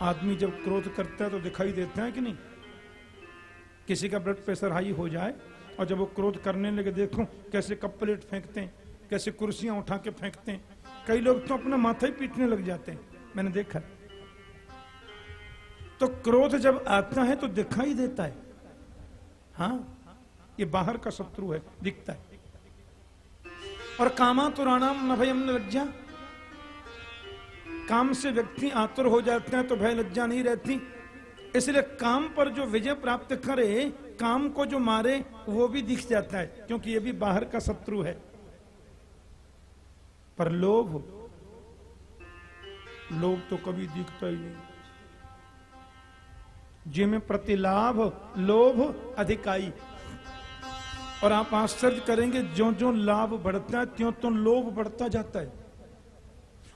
आदमी जब क्रोध करता है तो दिखाई देता है कि नहीं? किसी का ब्लड प्रेशर हाई हो जाए और जब वो क्रोध करने लगे, देखो कैसे कप प्लेट फेंकते हैं, कैसे कुर्सियां उठा के फेंकते हैं। कई लोग तो अपना माथा ही पीटने लग जाते हैं, मैंने देखा। तो क्रोध जब आता है तो दिखाई देता है। हाँ, ये बाहर का शत्रु है, दिखता है। और कामातुराणाम न भयम न लज्जा, काम से व्यक्ति आतुर हो जाते हैं तो भय लज्जा नहीं रहती। इसलिए काम पर जो विजय प्राप्त करे, काम को जो मारे, वो भी दिख जाता है, क्योंकि ये भी बाहर का शत्रु है। पर लोभ, लोभ तो कभी दिखता ही नहीं। जिमें प्रतिलाभ लोभ अधिकाई। और आप आश्चर्य करेंगे, ज्यों ज्यों लाभ बढ़ता है त्यों त्यों लोभ बढ़ता जाता है,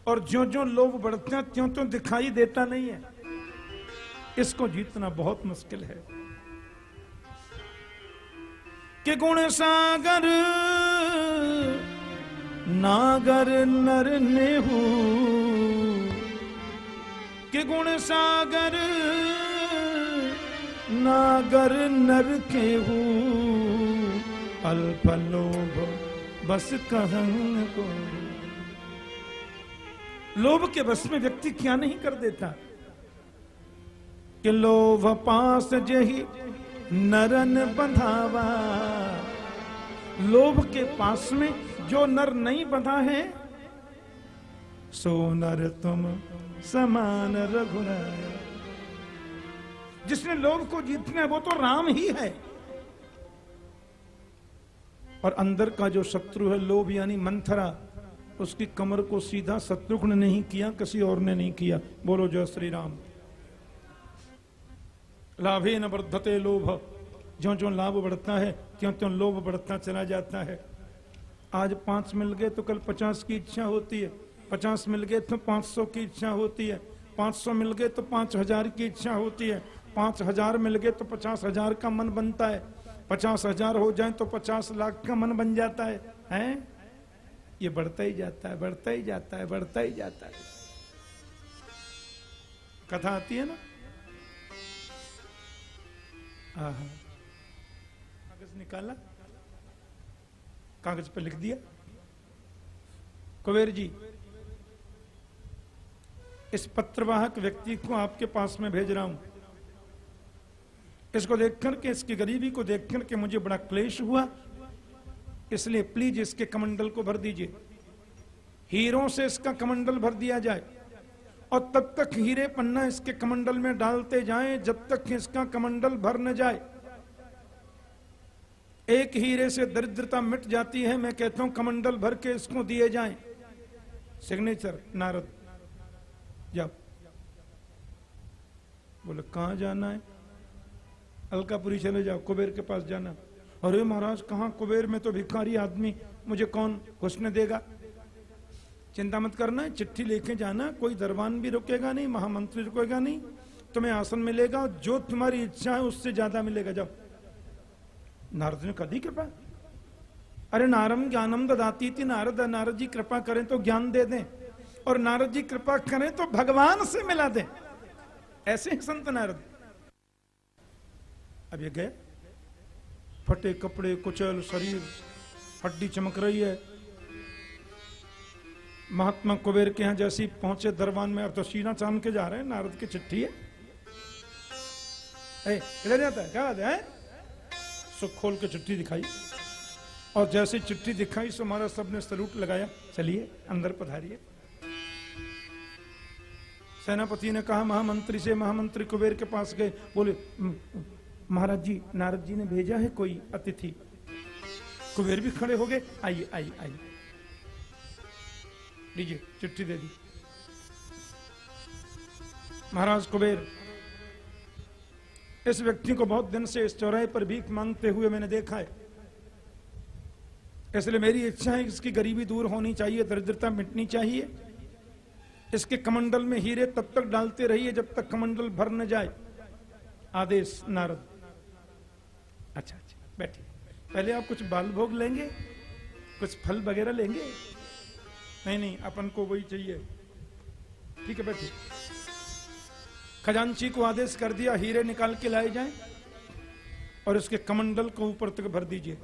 और ज्यों ज्यों लोभ बढ़ता है त्यों त्यों दिखाई देता नहीं है। इसको जीतना बहुत मुश्किल है। कि गुण सागर नागर नर नेहू, कि गुण सागर नागर नर केहू, अल्प लोभ बस कहन को। लोभ के बस में व्यक्ति क्या नहीं कर देता। कि लोभ पास जही नरन बंधावा, लोभ के पास में जो नर नहीं बंधा है, सो नर तुम समान रघुराया। जिसने लोभ को जीतना है वो तो राम ही है। और अंदर का जो शत्रु है लोभ यानी मंथरा, उसकी कमर को सीधा शत्रुघ्न ने ही किया, किसी और ने नहीं किया। बोलो जय श्री राम। लाभे न वर्धते लोभ, ज्यों ज्यों लाभ बढ़ता है त्यों त्यों लोभ बढ़ता चला जाता है। आज 5 मिल गए तो कल 50 की इच्छा होती है, 50 मिल गए तो 500 की इच्छा होती है, 500 मिल गए तो 5000 की इच्छा होती है, 5000 मिल गए तो 50,000 का मन बनता है, 50,000 हो जाए तो 50 लाख का मन बन जाता है। हैं? ये बढ़ता ही जाता है, बढ़ता ही जाता है, बढ़ता ही जाता है। कथा आती है ना, कागज निकाला, कागज पे लिख दिया, कुबेर जी इस पत्रवाहक व्यक्ति को आपके पास में भेज रहा हूं। इसको देखकर के, इसकी गरीबी को देखकर के मुझे बड़ा क्लेश हुआ, इसलिए प्लीज इसके कमंडल को भर दीजिए। हीरों से इसका कमंडल भर दिया जाए, और तब तक हीरे पन्ना इसके कमंडल में डालते जाएं जब तक इसका कमंडल भर न जाए। एक हीरे से दरिद्रता मिट जाती है। मैं कहता हूं कमंडल भर के इसको दिए जाएं। सिग्नेचर नारद। जाओ। बोले कहां जाना है? अलकापुरी चले जाओ, कुबेर के पास जाना। अरे महाराज कहां? कुबेर में तो भिखारी आदमी, मुझे कौन घुसने देगा? चिंता मत करना, चिट्ठी लेके जाना, कोई दरबान भी रुकेगा नहीं, महामंत्री रुकेगा नहीं, तुम्हें आसन मिलेगा, जो तुम्हारी इच्छा है उससे ज्यादा मिलेगा। जाओ। नारद ने कदी कृपा? अरे नारम ज्ञानम ददाती थी नारद, नारद जी कृपा करें तो ज्ञान दे दें, और नारद जी कृपा करें तो भगवान से मिला दें। ऐसे ही संत नारद। अब ये गए, फटे कपड़े, कुचल शरीर, हड्डी चमक रही है। महात्मा कुबेर के यहां जैसे पहुंचे दरबान में, अब तो सीना चांद के जा रहे हैं, नारद की चिट्ठी है। ले जाता है क्या बात है? सो खोल के चिट्ठी दिखाई, और जैसे चिट्ठी दिखाई सो हमारा सबने सलूट लगाया, चलिए अंदर पधारिए। सेनापति ने कहा महामंत्री से, महामंत्री कुबेर के पास गए, बोले महाराज जी नारद जी ने भेजा है कोई अतिथि। कुबेर भी खड़े हो गए, आइए आइए आइए, लीजिए चिट्ठी दे दी। महाराज कुबेर, इस व्यक्ति को बहुत दिन से इस चौराहे पर भीख मांगते हुए मैंने देखा है, इसलिए मेरी इच्छा है इसकी गरीबी दूर होनी चाहिए, दरिद्रता मिटनी चाहिए। इसके कमंडल में हीरे तब तक डालते रहिए जब तक कमंडल भर न जाए। आदेश नारद। अच्छा अच्छा बैठिए, पहले आप कुछ बाल भोग लेंगे, कुछ फल वगैरह लेंगे? नहीं नहीं, अपन को वही चाहिए। ठीक है बैठिए। खजांची को आदेश कर दिया हीरे निकाल के लाए जाएं और इसके कमंडल को ऊपर तक भर दीजिए।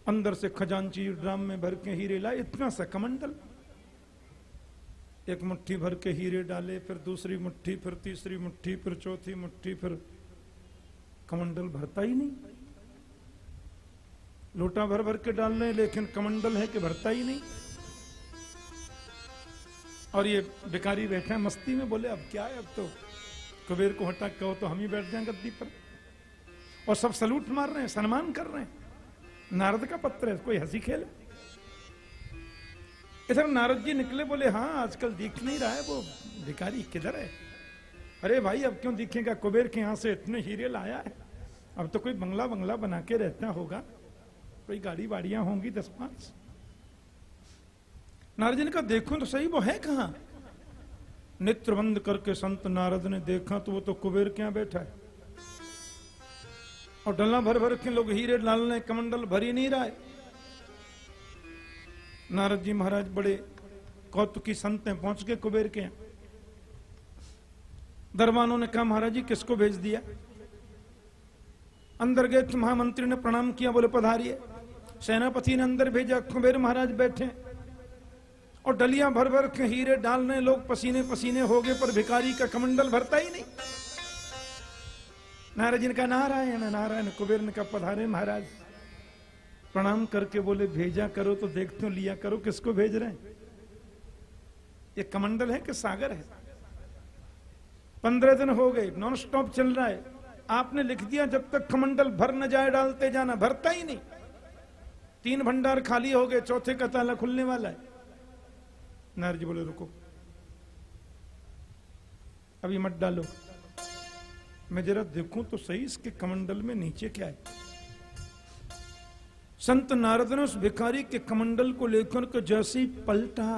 अंदर से खजांची ड्राम में भर के हीरे लाए, इतना सा कमंडल। एक मुट्ठी भर के हीरे डाले, फिर दूसरी मुट्ठी, फिर तीसरी मुट्ठी, फिर चौथी मुट्ठी, फिर कमंडल भरता ही नहीं। लोटा भर भर के डाल रहे, लेकिन कमंडल है कि भरता ही नहीं। और ये भिखारी बैठे मस्ती में, बोले अब क्या है, अब तो कुबेर को हटा कहो तो हम ही बैठ जाएं गद्दी पर। और सब सलूट मार रहे हैं, सम्मान कर रहे हैं। नारद का पत्र है, कोई हंसी खेल। इधर नारद जी निकले, बोले हाँ आजकल दिख नहीं रहा है वो भिखारी, किधर है? अरे भाई अब क्यों दिखेगा, कुबेर के यहां से इतने हीरे लाया है, अब तो कोई बंगला बंगला बना के रहता होगा, कोई गाड़ी वाड़ियां होंगी 10-5। नारद जी ने कहा देखो तो सही वो है कहां। नेत्र बंद करके संत नारद ने देखा तो वो तो कुबेर के यहां बैठा है, और डल्ला भर भर के लोग हीरे डाल रहे, कमंडल भर ही नहीं रहा है। नारद जी महाराज बड़े कौतुकी संत हैं, पहुंच के कुबेर के यहां। दरबानों ने कहा महाराज जी किसको भेज दिया? अंदर गए तो महामंत्री ने प्रणाम किया, बोले पधारिए। सेनापति ने अंदर भेजा, कुबेर महाराज बैठे और डलियां भर भर के हीरे डालने, लोग पसीने पसीने हो गए, पर भिखारी का कमंडल भरता ही नहीं। नारद जी ने कहा नारायण नारायण। कुबेर ने कहा पधारे महाराज। प्रणाम करके बोले भेजा करो तो देखते हो, लिया करो, किसको भेज रहे हैं? ये कमंडल है कि सागर है? 15 दिन हो गए, नॉन स्टॉप चल रहा है। आपने लिख दिया जब तक कमंडल भर न जाए डालते जाना, भरता ही नहीं। 3 भंडार खाली हो गए, चौथे का ताला खुलने वाला है। नारद जी बोले रुको, अभी मत डालो, मैं जरा देखूं तो सही इसके कमंडल में नीचे क्या है। संत नारद ने उस भिखारी के कमंडल को लेकर के जैसे ही पलटा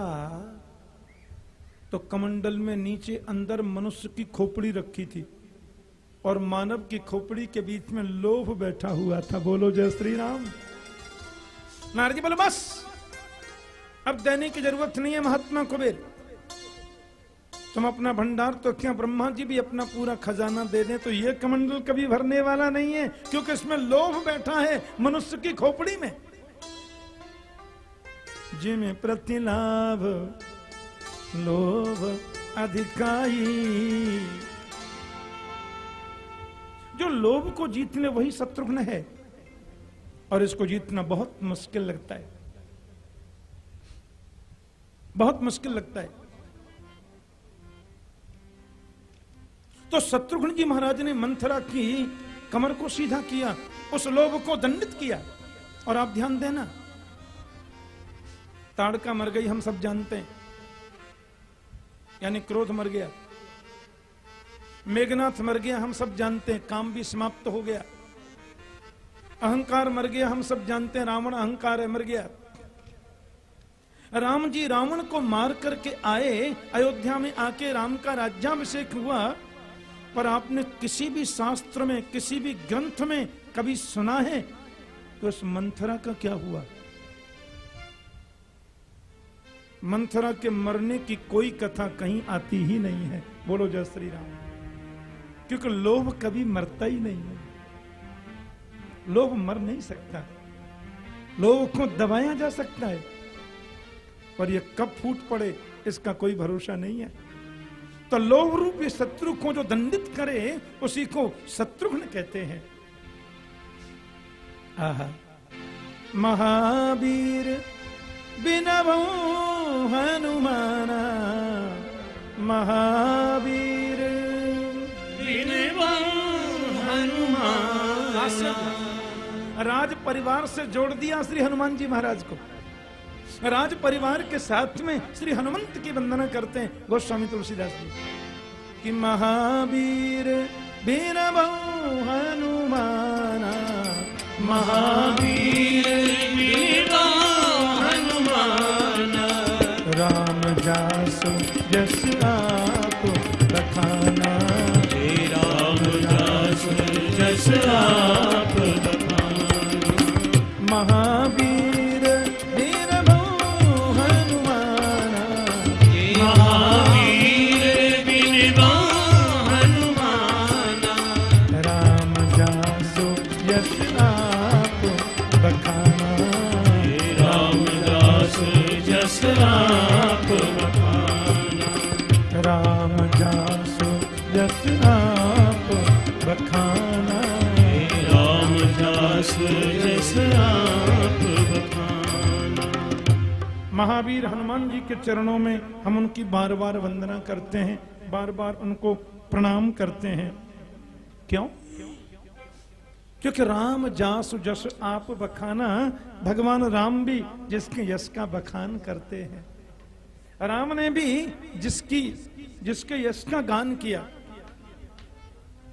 तो कमंडल में नीचे अंदर मनुष्य की खोपड़ी रखी थी और मानव की खोपड़ी के बीच में लोभ बैठा हुआ था। बोलो जय श्री राम। नारद जी बोले बस अब देने की जरूरत नहीं है महात्मा कुबेर, तुम अपना भंडार तो क्या ब्रह्मा जी भी अपना पूरा खजाना दे दें तो ये कमंडल कभी भरने वाला नहीं है, क्योंकि इसमें लोभ बैठा है मनुष्य की खोपड़ी में। जिमें प्रतिलाभ लोभ अधिकाई, जो लोभ को जीत ले वही शत्रुघ्न है, और इसको जीतना बहुत मुश्किल लगता है, बहुत मुश्किल लगता है। तो शत्रुघ्न जी महाराज ने मंथरा की कमर को सीधा किया, उस लोभ को दंडित किया। और आप ध्यान देना, ताड़का मर गई हम सब जानते हैं, यानी क्रोध मर गया। मेघनाथ मर गया हम सब जानते हैं, काम भी समाप्त हो गया। अहंकार मर गया हम सब जानते हैं, रावण अहंकार है, मर गया। राम जी रावण को मार करके आए, अयोध्या में आके राम का राज्याभिषेक हुआ, पर आपने किसी भी शास्त्र में, किसी भी ग्रंथ में कभी सुना है कि उस मंथरा का क्या हुआ? मंथरा के मरने की कोई कथा कहीं आती ही नहीं है। बोलो जय श्री राम। क्योंकि लोभ कभी मरता ही नहीं है, लोभ मर नहीं सकता। लोभ को दबाया जा सकता है, पर यह कब फूट पड़े इसका कोई भरोसा नहीं है। तो लोभ रूपी शत्रु को जो दंडित करे उसी को शत्रुघ्न कहते हैं। आहा, महावीर बिनवो हनुमाना, महावीर बिनवो हनुमाना। राज परिवार से जोड़ दिया श्री हनुमान जी महाराज को। राज परिवार के साथ में श्री हनुमंत की वंदना करते हैं गोस्वामी तुलसीदास जी कि महावीर बिनवो हनुमाना, महावीर बिनवो हनुमाना। राम जासु जस आप बखाना, राम जासु जस आप बखाना। महावीर बिनवो हनुमाना, महावीर बखाना। रामदास जस आप बखाना। रामदास जस आप बखाना। रामदास जस आप बखाना। महावीर हनुमान जी के चरणों में हम उनकी बार बार वंदना करते हैं, बार बार उनको प्रणाम करते हैं। क्यों? क्योंकि राम जासु जस आप बखाना, भगवान राम भी जिसके यश का बखान करते हैं। राम ने भी जिसके यश का गान किया।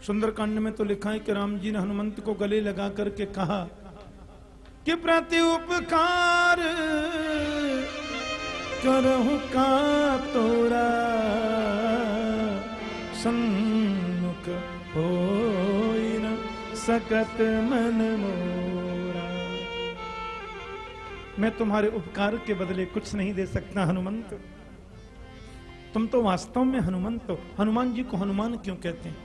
सुंदरकांड में तो लिखा है कि राम जी ने हनुमंत को गले लगा करके कहा कि प्रति उपकार करहु का तोरा, सन्मुख होई न सकत मन मोरा। मैं तुम्हारे उपकार के बदले कुछ नहीं दे सकता हनुमंत। तुम तो वास्तव में हनुमंत हो। हनुमान जी को हनुमान क्यों कहते हैं?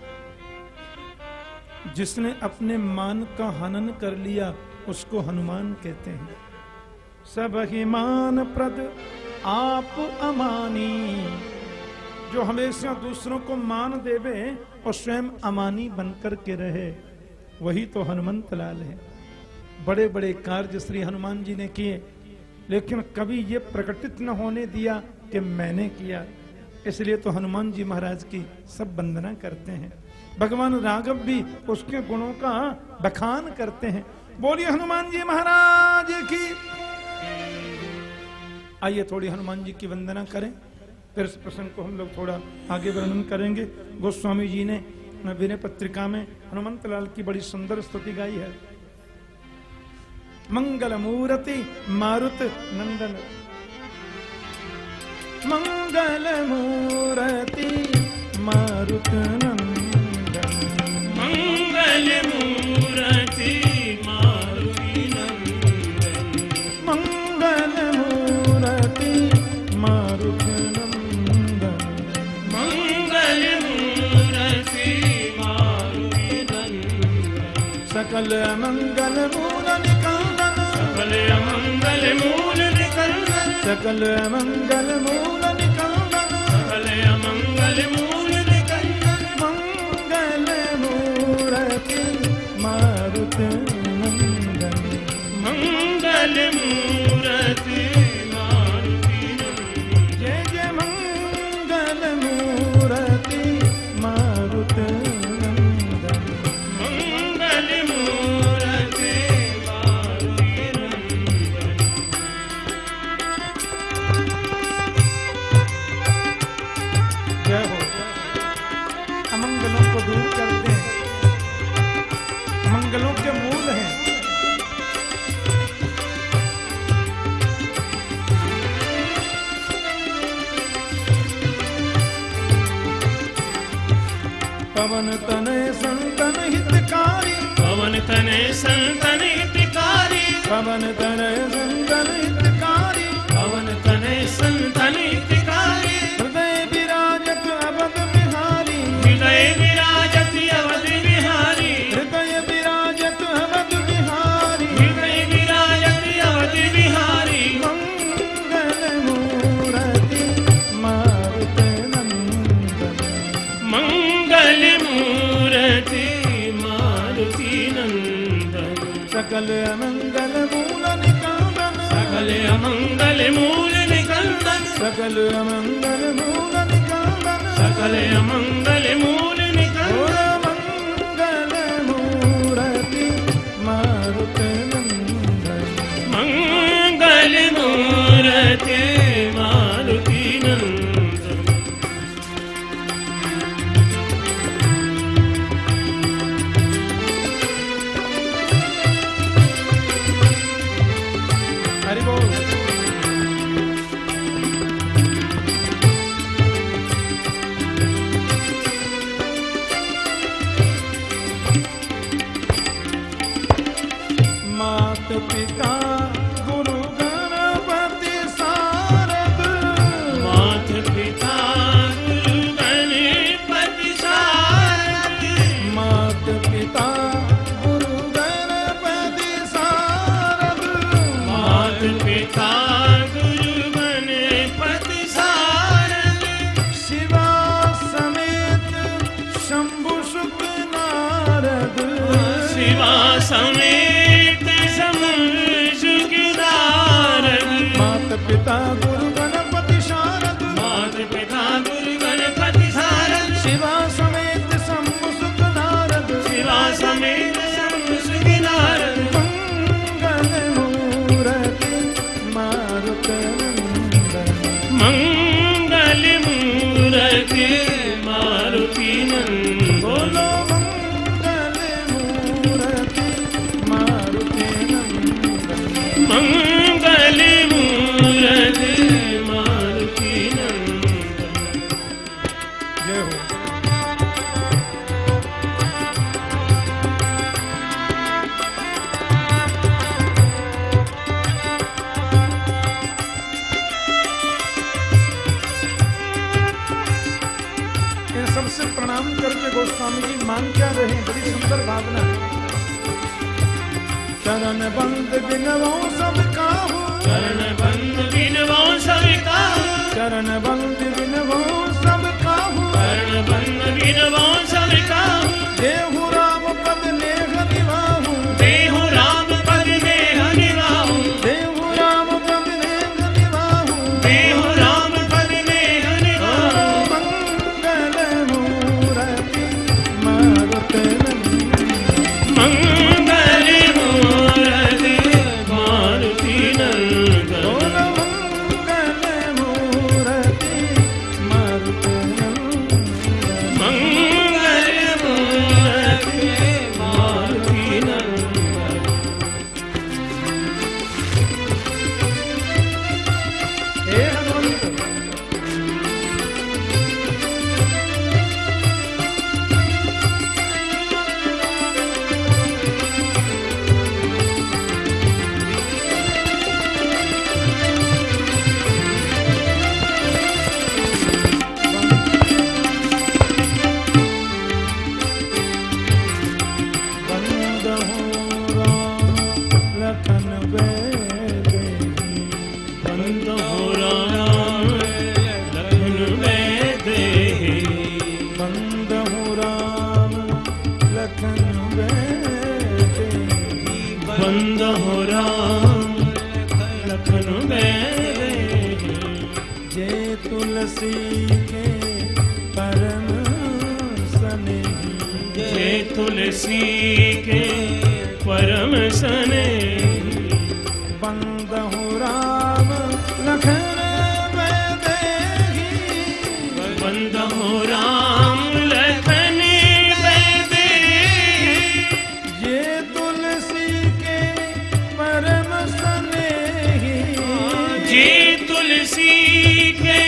जिसने अपने मान का हनन कर लिया उसको हनुमान कहते हैं। सब ही मान प्रद आप अमानी, जो हमेशा दूसरों को मान देवे और स्वयं अमानी बनकर के रहे, वही तो हनुमंत लाल है। बड़े बड़े कार्य श्री हनुमान जी ने किए, लेकिन कभी ये प्रकटित न होने दिया कि मैंने किया। इसलिए तो हनुमान जी महाराज की सब वंदना करते हैं। भगवान राघव भी उसके गुणों का बखान करते हैं। बोलिए हनुमान जी महाराज की। आइए थोड़ी हनुमान जी की वंदना करें, फिर इस प्रसंग को हम लोग थोड़ा आगे वर्णन करेंगे। गोस्वामी जी ने विनय पत्रिका में हनुमंत लाल की बड़ी सुंदर स्तुति गाई है। मंगल मूर्ति मारुत नंदन, मंगल मूर्ति मारुत नंदन, मंगल मूर्ति मारुति नंदन, मंगल मूर्ति मारुत नंदन, मंगल मूर्ति मारुति नंदन। सकल मंगल मूल निकंदन, सकल अमंगल मूल निकंदन, सकल मंगल मूल निकंदन, सकल अमंगल मूल निकंदन, मंगल मूर्ति मारुत नंदन, मंगल मूर्ति मारुति नंदन। जय जय मंगल मूर्ति मारुत नंदन। मंगल मूर्ति मारुति नंदन। जय हो। अमंगलों को दूर करते हैं, मंगलों के मूल हैं। पवन तनय संतन हितकारी, पवन तनय संतन हितकारी, पवन तनय संतन हितकारी, पवन तनय संतन हितकारी। हृदय विराजत अवध बिहारी, हृदय विराजत अवध बिहारी, हृदय विराजत अवध बिहारी, हृदय विराजत अवध बिहारी। मंगल मूर्ति मारुत नंदन, मंगल मूर्ति मारुति नंदन, सकल अमंगल मूल निकंदन, सकल अमंगल मूल निकंदन, सकल अमंगल मूल निकंदन, सकल अमंगल मूल निकंदन। मंगल मूर्ति मारुत नंदन, मंगल मूर्ति मारुति नंदन। हरि बोल। मात पिता गुरु गणपति सारद, मात पिता गुरु गणपति सारद, मात पिता गुरु गणपति सारद, से प्रणाम करके गोस्वामी जी मांग क्या रहे हैं, बड़ी सुंदर भावना। चरण बंद बिनवो सब काहू, चरण बंद बिनवो सब काहू, चरण बंद बिनवो सब काहू, चरण बंद बिनवो सब काहू। देहु राम पद नेह निवाहू, देहु राम पद नेह निवाहू, देहु राम पद नेह निवाहू, देहु राम पद नेह निवाहू। मंगल मूर्ति मारुति मंगल मूर्ति मारुति नंदन, मंगल मूर्ति मारुति मंगल मूर्ति मारुति नंदन। हे हनुमंत, बंद हो राम लखन बेदेही, बंद हो राम लखन बेदेही, बंद हो राम लखन बेदेही, बंद हो राम लखन बेदेही। जय तुलसी के परम स्नेही, जय तुलसी के परम स्नेही, बंद हो राम लखन बेदेही, बंद हो राम लखन बेदेही। ये तुलसी के परम स्नेही, जी तुलसी के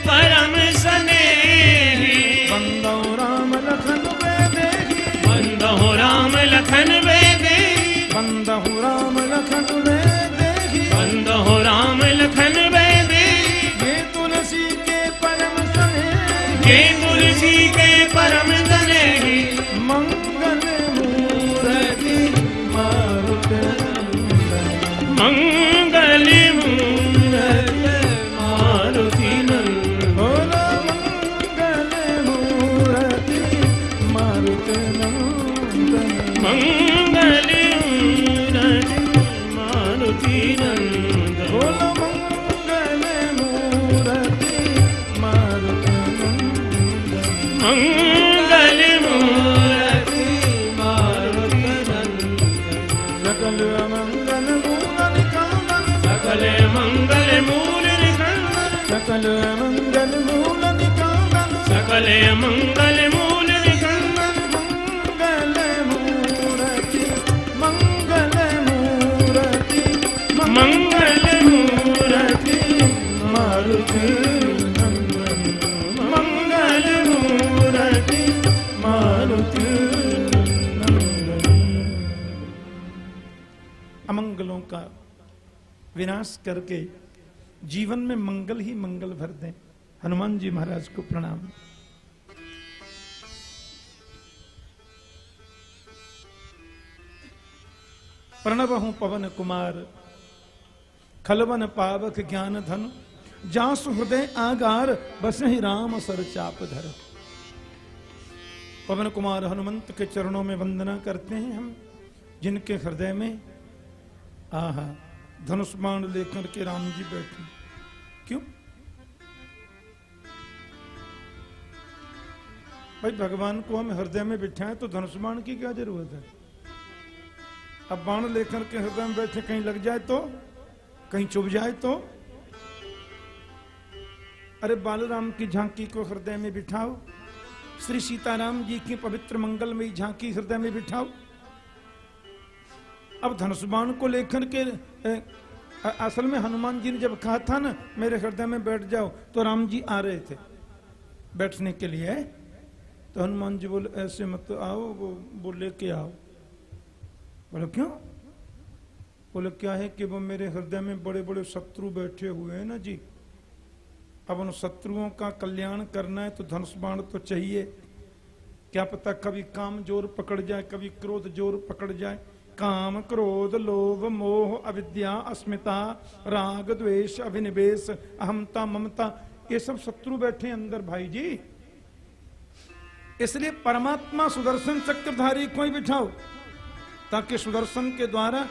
परम स्नेही, बंद हो राम लखन बेदेही, बंद हो राम लखन बेदेही, बंद हो राम लखन बेदेही, बंद हो राम लखन बेदेही। ये तुलसी के परम स्नेही, जय तुलसी के परम स्नेही, मंगल मूर्ति मारुति नंदन, मंगल मूर्ति मारुति नंदन, बोलो मंगल मूर्ति मारुति नंदन, मंगल मूर्ति मारुति नंदन, बोलो मंगल मूर्ति मारुति नंदन, मंगल मूर्ति मारुति नंदन। सकल अमंगल मूल निकालन, सकल मंगल मूल निकंदन, सकल अमंगल मूल निकालन, सकल मंगल मूल निकंदन, मंगल मूर्ति मंगल मूर्ति मंगल मूर्ति मारुति नंदन, मंगल मूर्ति मारुति नंदन। अमंगलों का विनाश करके जीवन में मंगल ही मंगल भर दें। हनुमान जी महाराज को प्रणाम। प्रणव हूं पवन कुमार, खलवन पावक ज्ञान धन, जासु हृदय आगार बसहि राम सर चाप धर। पवन कुमार हनुमंत के चरणों में वंदना करते हैं हम, जिनके हृदय में आहा धनुष बाण लेकर के राम जी बैठे। क्यों भाई, भगवान को हम हृदय में बिठाएं तो धनुष बाण की क्या जरूरत है? अब बाण लेकर के हृदय में बैठे, कहीं लग जाए तो, कहीं चुभ जाए तो। अरे बालराम की झांकी को हृदय में बिठाओ, श्री सीताराम जी की पवित्र मंगलमयी झांकी हृदय में बिठाओ। अब धनुष बाण को लेकर के असल में हनुमान जी ने जब कहा था ना मेरे हृदय में बैठ जाओ, तो राम जी आ रहे थे बैठने के लिए। तो हनुमान जी बोले ऐसे मत आओ, वो लेके आओ। बोले क्यों? बोले क्या है कि वो मेरे हृदय में बड़े बड़े शत्रु बैठे हुए हैं ना जी, अब उन शत्रुओं का कल्याण करना है तो धनुष बाण तो चाहिए। क्या पता कभी काम जोर पकड़ जाए, कभी क्रोध जोर पकड़ जाए। काम क्रोध लोभ मोह अविद्या अस्मिता राग द्वेष अभिनिवेश अहमता ममता, ये सब शत्रु बैठे अंदर भाई जी। इसलिए परमात्मा सुदर्शन चक्रधारी को ही बिठाओ, ताकि सुदर्शन के द्वारा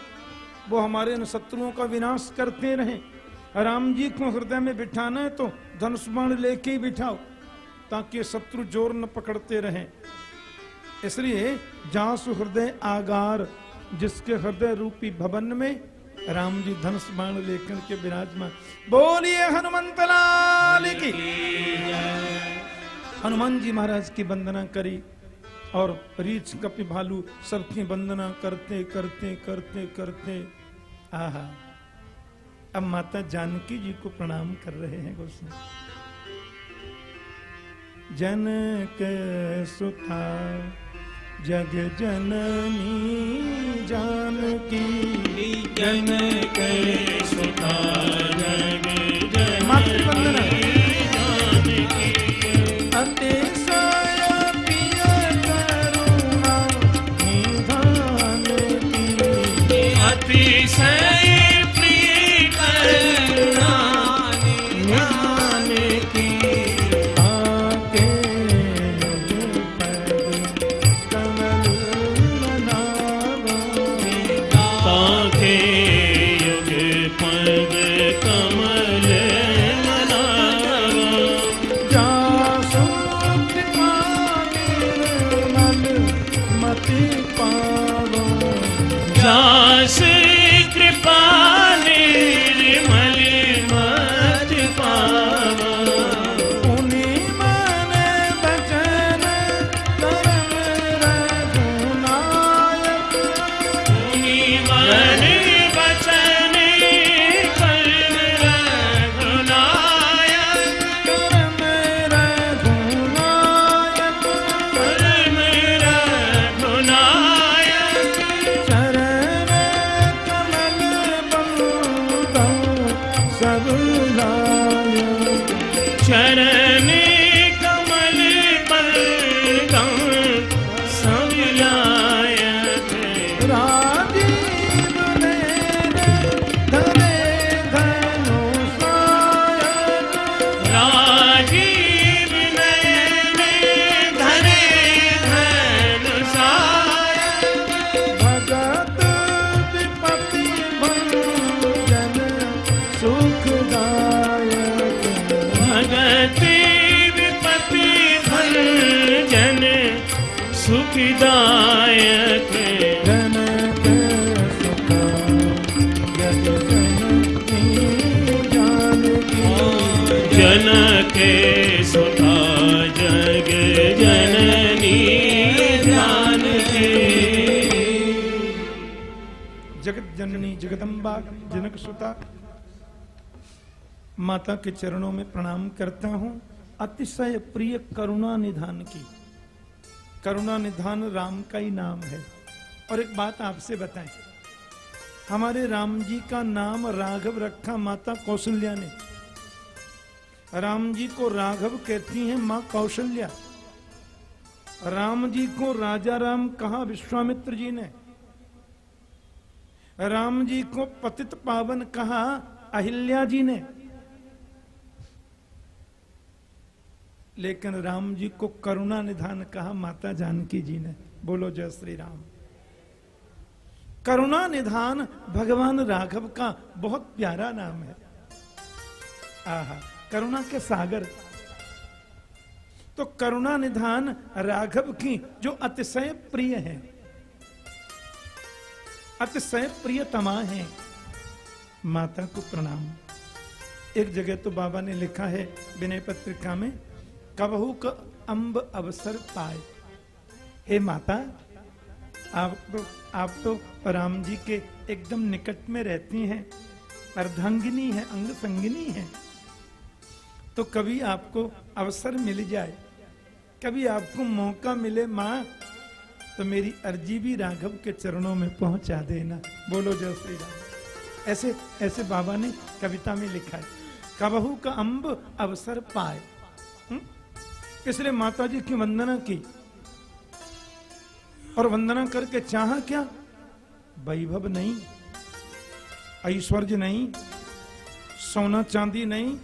वो हमारे इन शत्रुओं का विनाश करते रहें। राम जी को हृदय में बिठाना है तो धनुष बाण लेके ही बिठाओ, ताकि शत्रु जोर न पकड़ते रहें। इसलिए जासु हृदय आगार, जिसके हृदय रूपी भवन में राम जी धनुष बाण लेकर के विराजमान। बोलिए हनुमंत लाल की। हनुमान जी महाराज की वंदना करी और रीछ कपि भालू सबकी वंदना करते करते करते करते आहा, अब माता जानकी जी को प्रणाम कर रहे हैं गोस्वामी। जनक सुता जग जननी जानकी, जनक सुता जग जननी मातृवंदना जानकी, अतिशय प्रिय करुणा निधान की, अतिशय प्रिय करुणा निधान की, आके युग पद कमल मनावा, ताके युग पद कमल मनावा। जासु कृपा निर्मल मति पावो, जास कृपा निर्मल मत पावा, पुनि मन बचन करम रघुनायक, मुनि मन बचन कर्म रघुनायक, करम रघुनायक, कर्म रघुनायक, चरण कमल बंदौ सब लायक, चरण कमल बंदौ सब लायक, राजीव नयन धरे धनुषायक, राजीव नयन धरे धनुषायक, भगत विपत्ति भंजन सुखदायक, भगति विपत्ति भंजन सुखदायक, जनक सुता जग जननी जानकी, जनक सुता जग जननी जानकी, जगत जननी जगदम्बा जनक सुता, माता के चरणों में प्रणाम करता हूं। अतिशय प्रिय करुणा निधान की, करुणा निधान राम का ही नाम है। और एक बात आपसे बताएं, हमारे राम जी का नाम राघव रखा माता कौशल्या ने। राम जी को राघव कहती हैं मां कौशल्या। राम जी को राजा राम कहा विश्वामित्र जी ने। राम जी को पतित पावन कहा अहिल्या जी ने। लेकिन राम जी को करुणा निधान कहा माता जानकी जी ने। बोलो जय श्री राम। करुणा निधान भगवान राघव का बहुत प्यारा नाम है। आहा, करुणा के सागर। तो करुणा निधान राघव की जो अतिशय प्रिय है, अतिशय प्रियतमा है, माता को प्रणाम। एक जगह तो बाबा ने लिखा है विनय पत्रिका में, कबहू का अम्ब अवसर पाए। हे माता, आप तो राम जी के एकदम निकट में रहती हैं, अर्धांगिनी है, अंग संगिनी है। तो कभी आपको अवसर मिल जाए, कभी आपको मौका मिले माँ, तो मेरी अर्जी भी राघव के चरणों में पहुंचा देना। बोलो जय श्री राम। ऐसे ऐसे बाबा ने कविता में लिखा है। कबहू का अम्ब अवसर पाए। इसलिए माता जी की वंदना की, और वंदना करके चाहा क्या? वैभव नहीं, ऐश्वर्य नहीं, सोना चांदी नहीं,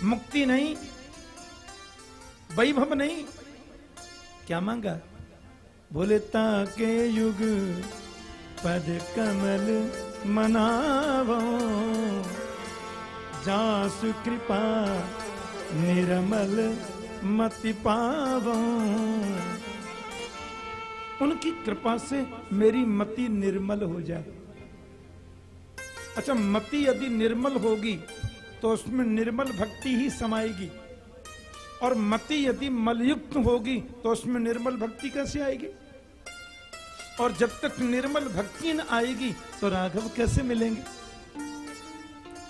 मुक्ति नहीं, वैभव नहीं। क्या मांगा? बोले ताके युग पद कमल मनावो, जासु कृपा निर्मल मति पावो। उनकी कृपा से मेरी मति निर्मल हो जाए। अच्छा, मति यदि निर्मल होगी तो उसमें निर्मल भक्ति ही समाएगी, और मति यदि मलयुक्त होगी तो उसमें निर्मल भक्ति कैसे आएगी? और जब तक निर्मल भक्ति न आएगी तो राघव कैसे मिलेंगे?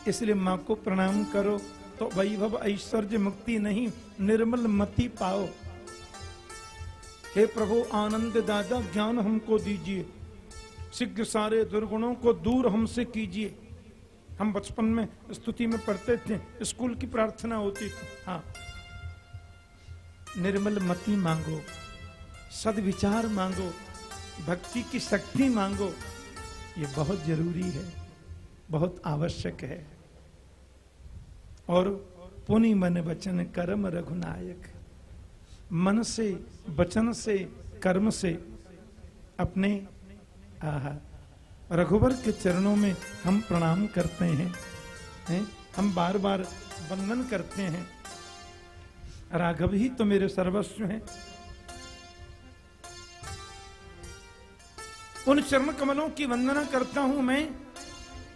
इसलिए मां को प्रणाम करो तो वैभव ऐश्वर्य मुक्ति नहीं, निर्मल मति पाओ। हे प्रभु आनंद दादा, ज्ञान हमको दीजिए, शीघ्र सारे दुर्गुणों को दूर हमसे कीजिए। हम बचपन में स्तुति में पढ़ते थे, स्कूल की प्रार्थना होती थी। हाँ, निर्मल मति मांगो, सद्विचार मांगो, भक्ति की शक्ति मांगो। ये बहुत जरूरी है, बहुत आवश्यक है। और पुनि मन वचन कर्म रघुनायक, मन से, वचन से, कर्म से अपने रघुवर के चरणों में हम प्रणाम करते हैं, हम बार बार वंदन करते हैं। राघव ही तो मेरे सर्वस्व हैं। उन चरण कमलों की वंदना करता हूं मैं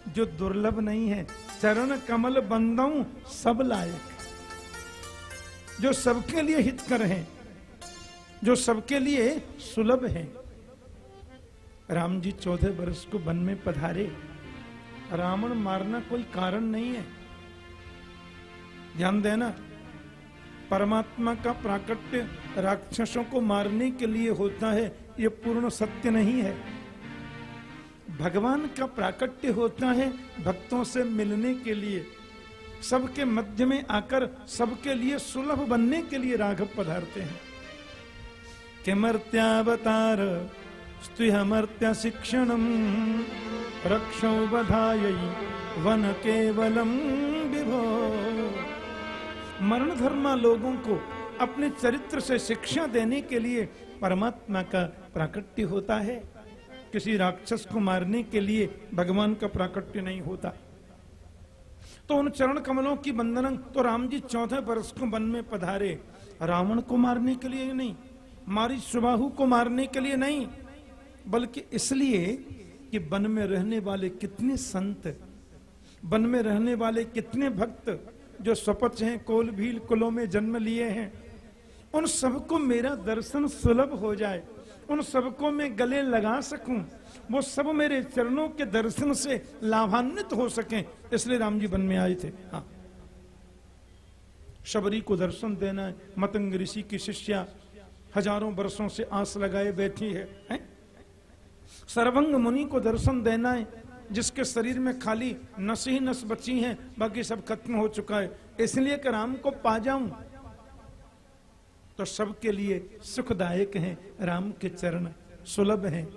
जो दुर्लभ नहीं है। चरण कमल बंदऊं सब लायक, जो सबके लिए हितकर हैं, जो सबके लिए सुलभ हैं। राम जी 14 वर्ष को वन में पधारे। रावण मारना कोई कारण नहीं है, ध्यान देना। परमात्मा का प्राकट्य राक्षसों को मारने के लिए होता है, यह पूर्ण सत्य नहीं है। भगवान का प्राकट्य होता है भक्तों से मिलने के लिए, सबके मध्य में आकर सबके लिए सुलभ बनने के लिए राघव पधारते हैं। किमर्त्यावतार स्तुहमर्त्य शिक्षणम रक्षो बधायै वन केवलम विभो। मरण धर्मा लोगों को अपने चरित्र से शिक्षा देने के लिए परमात्मा का प्राकट्य होता है। किसी राक्षस को मारने के लिए भगवान का प्राकट्य नहीं होता। तो उन चरण कमलों की वंदना, तो राम जी 14 वर्ष को वन में पधारे, रावण को मारने के लिए नहीं, मारी सुबाहु को मारने के लिए नहीं, बल्कि इसलिए कि वन में रहने वाले कितने संत, वन में रहने वाले कितने भक्त जो स्वपच हैं, कोल भील कुलों में जन्म लिए हैं, उन सबको मेरा दर्शन सुलभ हो जाए, उन सबको मैं गले लगा सकूं, वो सब मेरे चरणों के दर्शन से लाभान्वित हो सकें, इसलिए राम जी वन में आए थे। हाँ, शबरी को दर्शन देना है। मतंग ऋषि की शिष्या हजारों वर्षों से आस लगाए बैठी है? सर्वंग मुनि को दर्शन देना है, जिसके शरीर में खाली नस ही नस बची हैं, बाकी सब खत्म हो चुका है, इसलिए कि राम को पा जाऊं। तो सबके लिए सुखदायक हैं राम के चरण, सुलभ हैं।